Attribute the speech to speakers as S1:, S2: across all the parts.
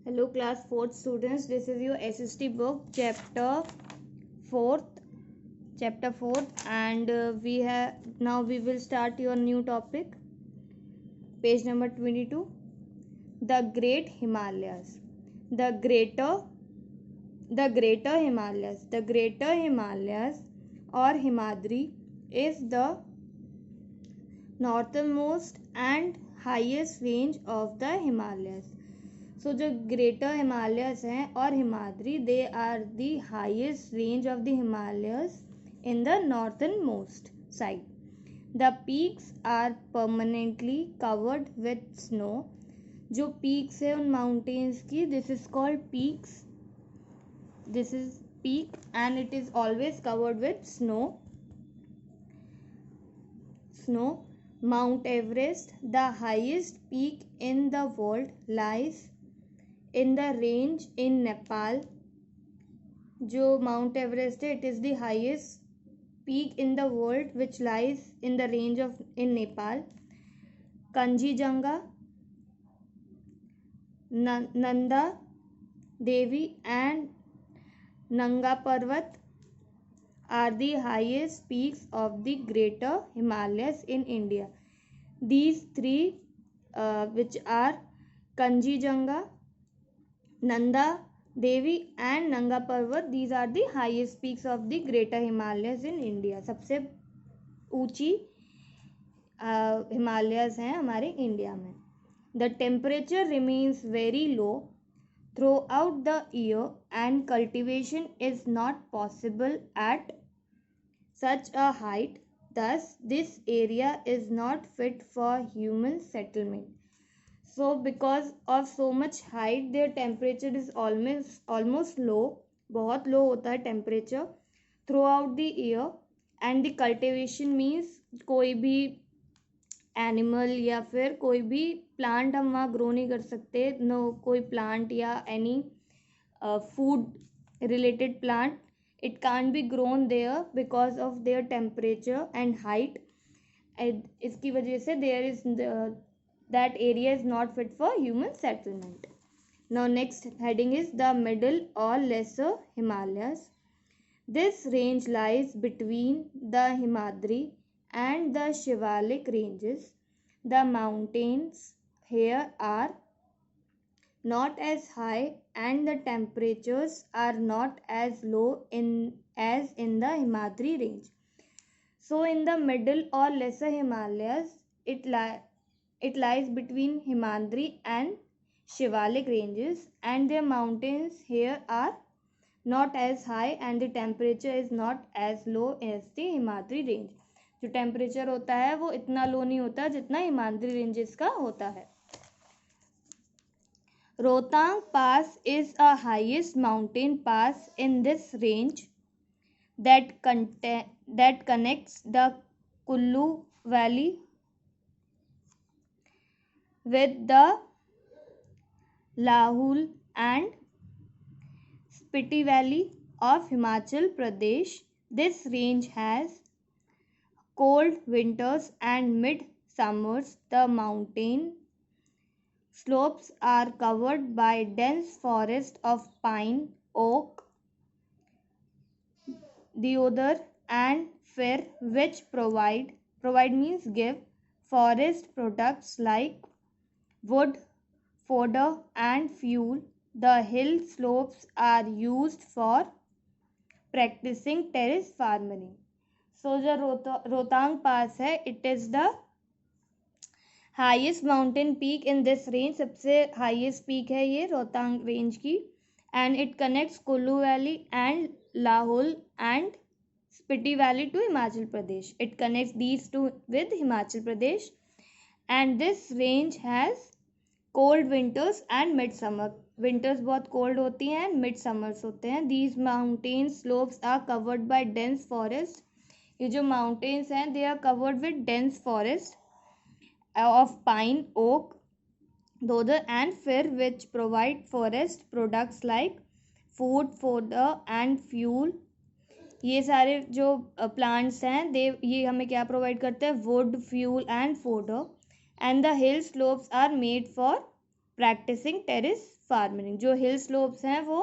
S1: Hello class 4th students, this is your SST book chapter 4th and we will start your new topic, page number 22, the Great Himalayas. The Greater Himalayas or Himadri is the northernmost and highest range of the Himalayas. So जो greater Himalayas हैं और Himadri they are the highest range of the Himalayas in the northernmost side. The peaks are permanently covered with snow. जो peaks है उन mountains की, this is called peaks. This is peak and it is always covered with snow. Mount Everest, the highest peak in the world, lies in the range in Nepal. जो Mount Everest है, it is the highest peak in the world which lies in the range of in Nepal. Kanjijanga, Nanda Devi and Nanga Parvat are the highest peaks of the Greater Himalayas in India. These three, which are Kanjijanga, Nanda Devi and Nanga Parvat, these are the highest peaks of the Greater Himalayas in India. सबसे ऊंची Himalayas हैं हमारे India में. The temperature remains very low throughout the year and cultivation is not possible at such a height. Thus, this area is not fit for human settlement. So, because of so much height, their temperature is almost low. बहुत low होता है temperature throughout the year. And the cultivation means कोई भी animal या फिर कोई भी plant हम वहाँ ग्रो नहीं कर सकते. नो कोई प्लांट या any food related plant, it can't be grown there because of their temperature and height. इसकी वजह से there is that area is not fit for human settlement. Now next heading is the Middle or Lesser Himalayas. This range lies between the Himadri and the Shivalik ranges. The mountains here are not as high and the temperatures are not as low as in the Himadri range. So in the Middle or Lesser Himalayas, it lies between Himadri and Shivalik ranges, and their mountains here are not as high and the temperature is not as low as the Himadri range. जो temperature होता है वो इतना लो नहीं होता जितना Himadri ranges का होता है. Rohtang Pass is a highest mountain pass in this range that connects the Kullu Valley with the Lahul and Spiti Valley of Himachal Pradesh. This range has cold winters and mid-summers. The mountain slopes are covered by dense forest of pine, oak, deodar and fir, which provide means give forest products like wood, fodder and fuel. The hill slopes are used for practicing terrace farming. So जो रोहतांग पास है, it is the highest mountain peak in this range. सबसे highest peak है ये Rohtang range की. And it connects Kullu valley and Lahaul and Spiti valley to Himachal Pradesh. It connects these two with Himachal Pradesh. And this range has cold winters and mid summer. Winters बहुत cold होती हैं and mid summers होते हैं. These mountain slopes are covered by dense forest. ये जो mountains हैं they are covered with dense forest of pine, oak, deodar and fir, which provide forest products like food, fodder and fuel. ये सारे जो plants हैं ये हमें क्या प्रोवाइड करते हैं? Wood, fuel and fodder. And the hill slopes are made for practising terrace farming. जो हिल स्लोप्स हैं वो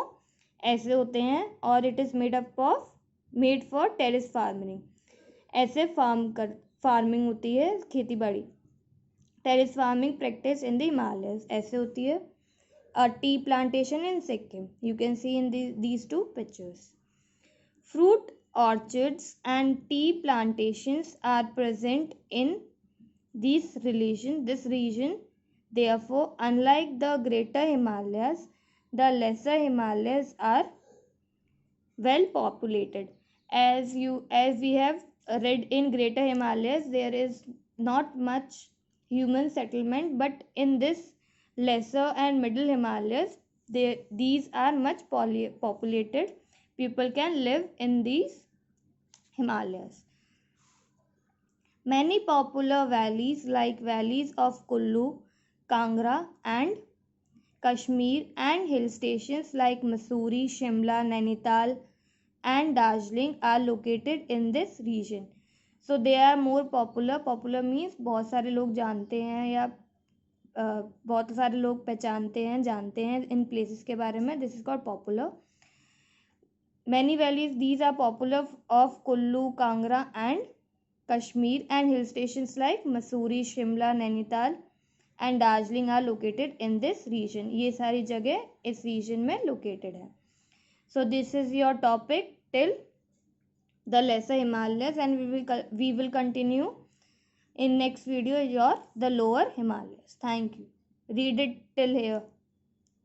S1: ऐसे होते हैं और it is made for terrace farming. ऐसे फार्मिंग होती है, खेती बाड़ी। Terrace farming practice in the Himalayas ऐसे होती है। A tea plantation in Sikkim. You can see in these two pictures. Fruit orchards and tea plantations are present in this region. Therefore, unlike the Greater Himalayas, the Lesser Himalayas are well populated. As we have read in Greater Himalayas, there is not much human settlement, but in this Lesser and Middle Himalayas, these are much populated. People can live in these Himalayas. Many popular valleys like valleys of Kullu, Kangra and Kashmir and hill stations like Mussoorie, Shimla, Nainital and Darjeeling are located in this region. So they are more popular. Popular means बहुत सारे लोग जानते हैं या बहुत सारे लोग पहचानते हैं, जानते हैं इन प्लेसेस के बारे में. This is called popular. Many valleys, these are popular of Kullu, Kangra and Kashmir and hill stations like Mussoorie, Shimla, Nainital and Darjeeling are located in this region. ये सारी जगह इस region में located है. So this is your topic till the Lesser Himalayas, and we will continue in next video the Lower Himalayas. Thank you. Read it till here.